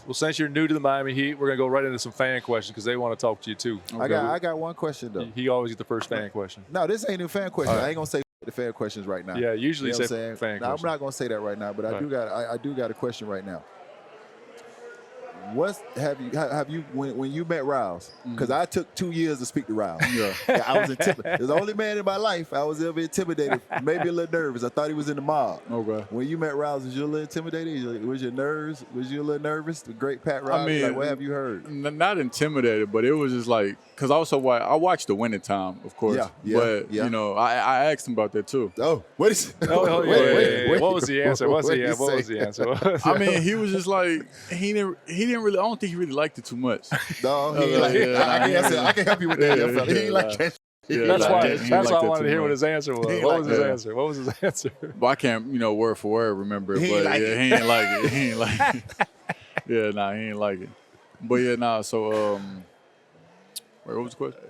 Well, since you're new to the Miami Heat, we're going to go right into some fan questions because they want to talk to you too. Okay. I got one question, though. He always gets the first fan question. No, this ain't a fan question. Right. I ain't going to say the fan questions right now. Yeah, usually you know say fan now, questions. I'm not going to say that right now, but I do got a question right now. What have you when you met Rouse? Because I took 2 years to speak to Rouse. Yeah, I was intimidated. He's the only man in my life I was ever intimidated, maybe a little nervous. I thought he was in the mob. Okay. When you met Rouse, was you a little intimidated? Was your nerves? Was you a little nervous? The great Pat Rouse. I mean, like, what have you heard? Not intimidated, but it was just like because I watched the Winning Time, of course. But you know, I asked him about that too. Oh, what is? Wait. What was the answer? What was the answer? I mean, he was just like he didn't really. I don't think he really liked it too much. No, he ain't like it. I can help you with that. He ain't like that. That's why I wanted to hear what his answer was. What was his answer? But I can't, word for word remember it. But he ain't like it. He ain't like it. Yeah, nah, he ain't like it. But yeah, nah. So, what was the question?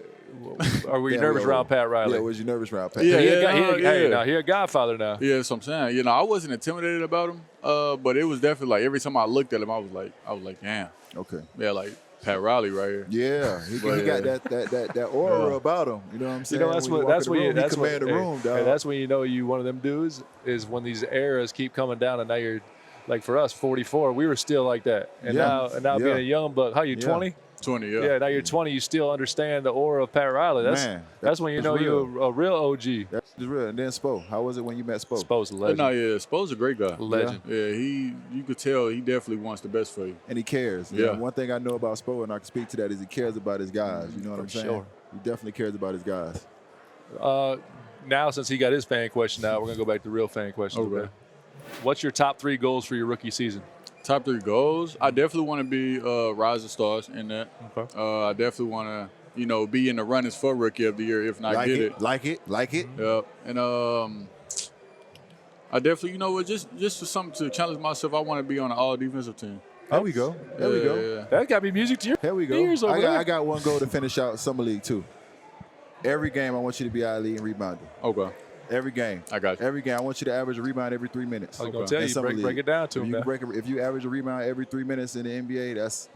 Are we nervous around Pat Riley? Yeah, was you nervous around Pat? Yeah, he a godfather now. Yeah, that's what I'm saying. I wasn't intimidated about him, but it was definitely like every time I looked at him, I was like, damn. Okay. Yeah, like Pat Riley right here. Yeah, he got that aura about him. You know what I'm saying? That's when you command the room, dog. That's when you know you one of them dudes is when these eras keep coming down, and now you're like for us 44, we were still like that, and now being a young buck, how you 20? 20, yeah. Yeah, now you're 20. You still understand the aura of Pat Riley. That's when you know you're a real OG. That's real. And then Spo, how was it when you met Spo? Spo's a legend. Spo's a great guy. Legend. Yeah, you could tell he definitely wants the best for you. And he cares. Yeah. One thing I know about Spo, and I can speak to that, is he cares about his guys. You know what I'm saying? Sure. He definitely cares about his guys. Now, since he got his fan question out, we're going to go back to real fan questions. Okay. What's your top 3 goals for your rookie season? Top 3 goals. I definitely want to be Rising Stars in that. Okay. I definitely want to, be in the runnings for Rookie of the Year, if not get it. Like it. Yeah. And I definitely, just for something to challenge myself, I want to be on an all-defensive team. There we go. Yeah. That got to be music to your ears over there. I got one goal to finish out Summer League, too. Every game, I want you to be our lead and rebounder. Okay. Every game. I got you. Every game. I want you to average a rebound every 3 minutes. I was going to tell you, break it down to him. If you average a rebound every 3 minutes in the NBA, that's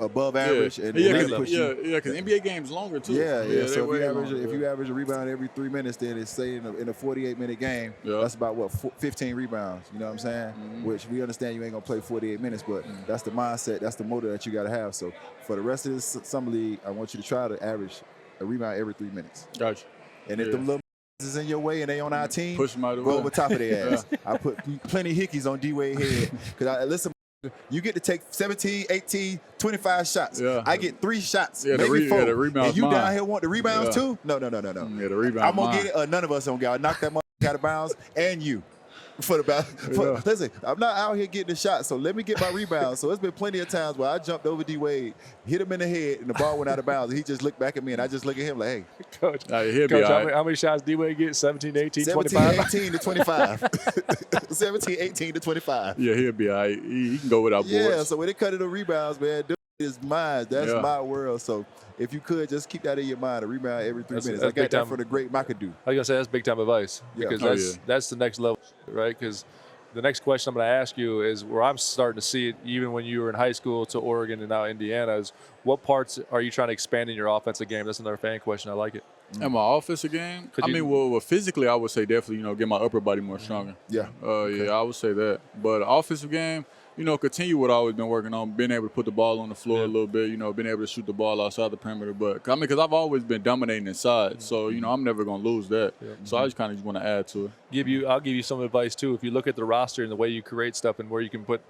above average. And because NBA game's longer, too. Yeah. So if you average a rebound every 3 minutes, then it's, say, in a 48-minute game, that's about, 15 rebounds. You know what I'm saying? Mm-hmm. Which we understand you ain't going to play 48 minutes, but that's the mindset, that's the motive that you got to have. So for the rest of this Summer League, I want you to try to average a rebound every 3 minutes. Gotcha. And if them little is in your way and they on our team, push them out of the go way. over top of their ass. I put plenty of hickeys on D-Wade head. Because listen, you get to take 17, 18, 25 shots. Yeah. I get 3 shots, maybe 4. The rebounds and you mine. Down here want the rebounds too? No. Yeah, the rebounds I'm going to get it. None of us going to get it. I'll knock that motherfucker out of bounds and you. Listen, I'm not out here getting the shot, so let me get my rebound. So it's been plenty of times where I jumped over D-Wade, hit him in the head, and the ball went out of bounds. And he just looked back at me, and I just look at him like, hey. Coach, how many shots D-Wade get? 17, 18, 25? 18 to 25. 17, 18 to 25. Yeah, he'll be all right. He can go without boards. Yeah, so when it cut to the rebounds, man, dude is mine. That's my world. So if you could, just keep that in your mind, a rebound every 3 minutes. I got that from the great McAdoo. I was going to say, that's big-time advice because that's the next level, right? Because the next question I'm going to ask you is where I'm starting to see it even when you were in high school to Oregon and now Indiana is what parts are you trying to expand in your offensive game? That's another fan question. I like it. And my offensive game? Physically, I would say definitely, get my upper body more stronger. Yeah. Yeah, I would say that. But offensive game, continue what I've always been working on, being able to put the ball on the floor a little bit, being able to shoot the ball outside the perimeter. But, because I've always been dominating inside. So, I'm never going to lose that. Yeah. So I just kind of want to add to it. I'll give you some advice, too. If you look at the roster and the way you create stuff and where you can put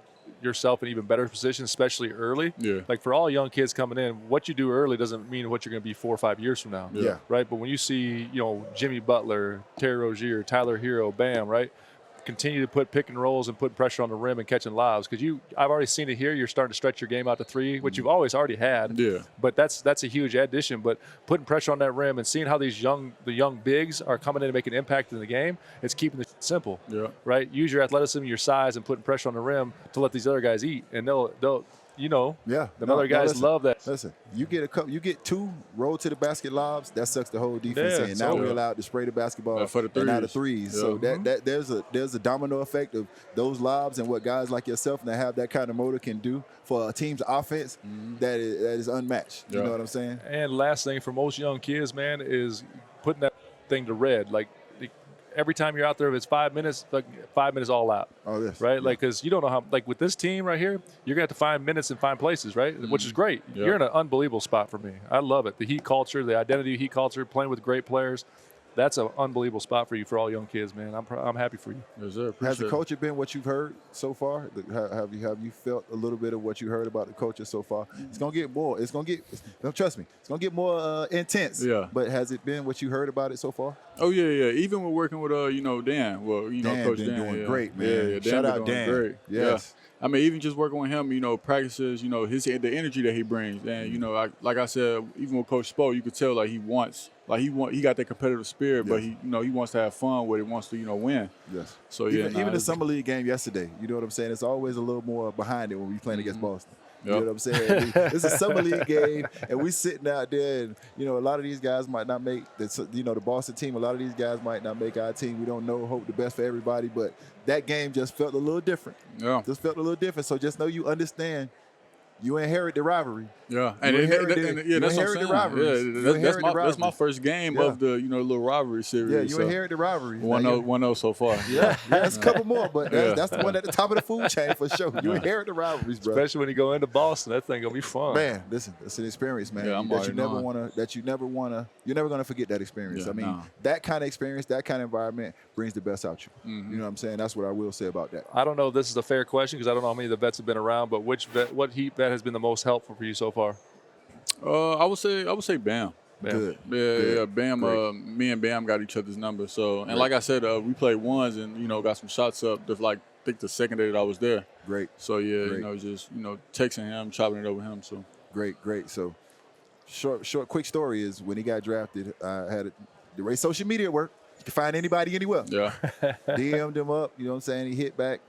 yourself in even better positions, especially early. Yeah. Like for all young kids coming in, what you do early doesn't mean what you're going to be 4 or 5 years from now. Yeah. Right? But when you see, Jimmy Butler, Terry Rozier, Tyler Hero, Bam, right? Continue to put pick and rolls and put pressure on the rim and catching lives because I've already seen it here. You're starting to stretch your game out to 3, which you've always already had. Yeah. But that's a huge addition. But putting pressure on that rim and seeing how the young bigs are coming in and making an impact in the game, it's keeping it simple. Yeah. Right. Use your athleticism, your size, and putting pressure on the rim to let these other guys eat, and they'll Yeah, the other guys listen, love that. Listen, you get 2 roll to the basket lobs. That sucks the whole defense in. Now we're allowed to spray the basketball for the threes. And now the threes. Yeah. So that there's a domino effect of those lobs and what guys like yourself that have that kind of motor can do for a team's offense that is unmatched. You know what I'm saying? And last thing for most young kids, man, is putting that thing to red. Like every time you're out there, if it's 5 minutes, like 5 minutes all out. Oh, yes. Right? Like, because you don't know how, like with this team right here, you're going to have to find minutes and find places, right? Which is great. Yeah. You're in an unbelievable spot for me. I love it. The Heat culture, the identity of Heat culture, playing with great players. That's an unbelievable spot for you for all young kids, man. I'm happy for you. Yes, sir. Has the culture been what you've heard so far? Have you felt a little bit of what you heard about the culture so far? It's gonna get more. Trust me. It's gonna get more intense. Yeah. But has it been what you heard about it so far? Oh yeah. Even with working with Dan. Well, Dan Coach been Dan doing great, man. Yeah. Shout out Dan. Great. Yes. Yeah. I mean, even just working with him, practices, the energy that he brings, and like I said, even with Coach Spo, you could tell like he got that competitive spirit, but he wants to have fun with it, wants to win. Yes. So even the summer league game yesterday, you know what I'm saying? It's always a little more behind it when we're playing against Boston. You know what I'm saying? It's a summer league game, and we sitting out there, and a lot of these guys might not make the Boston team. A lot of these guys might not make our team. We don't know. Hope the best for everybody, but that game just felt a little different. Yeah, just felt a little different. So just know you understand. You inherit the rivalry. Yeah, that's what I'm saying. That's my first game of the little rivalry series. Yeah, you inherit the rivalry. 1-0 so far. Yeah, it's a couple more, but that's the one at the top of the food chain for sure. You inherit the rivalries, bro. Especially when you go into Boston, that thing gonna be fun. Man, listen, it's an experience, man. Yeah, You're never gonna forget that experience. Yeah, that kind of experience, that kind of environment brings the best out you. You know what I'm saying? That's what I will say about that. I don't know if this is a fair question because I don't know how many of the vets have been around, but what Heat vet has been the most helpful for you so far? I would say Bam. Good. Yeah, Bam. Me and Bam got each other's number. So, and like I said, we played ones and got some shots up. I think the second day that I was there. Great. So just texting him, chopping it over him. So great. So quick story is when he got drafted, I had the way social media work. You can find anybody anywhere. Yeah. DM'd him up. You know what I'm saying? He hit back.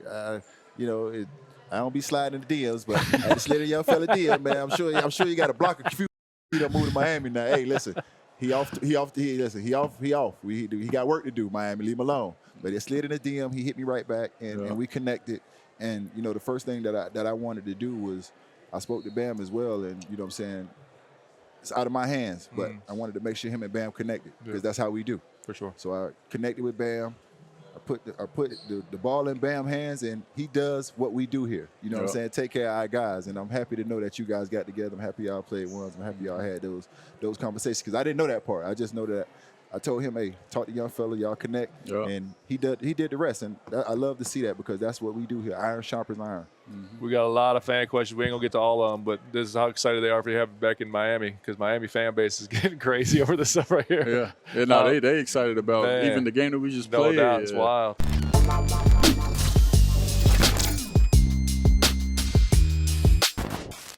I don't be sliding in the DMs, but I just let a young fella DM, man. I'm sure you got to block a few. He done moved to Miami now. Hey, listen, he off. He off. He got work to do. Miami, leave him alone. But it slid in the DM. He hit me right back, and we connected. And the first thing that I wanted to do was I spoke to Bam as well, and you know what I'm saying. It's out of my hands, but I wanted to make sure him and Bam connected because that's how we do. For sure. So I connected with Bam. I put the ball in Bam's hands, and he does what we do here. You know what I'm saying? Take care of our guys, and I'm happy to know that you guys got together. I'm happy y'all played ones. I'm happy y'all had those conversations because I didn't know that part. I just know that I told him, hey, talk to young fella, y'all connect, and he did the rest. And I love to see that because that's what we do here. Iron sharpens iron. We got a lot of fan questions. We ain't gonna get to all of them, but this is how excited they are for you to have you back in Miami because Miami fan base is getting crazy over this stuff right here. Yeah. They excited about even the game that we just played. No doubt, it's wild.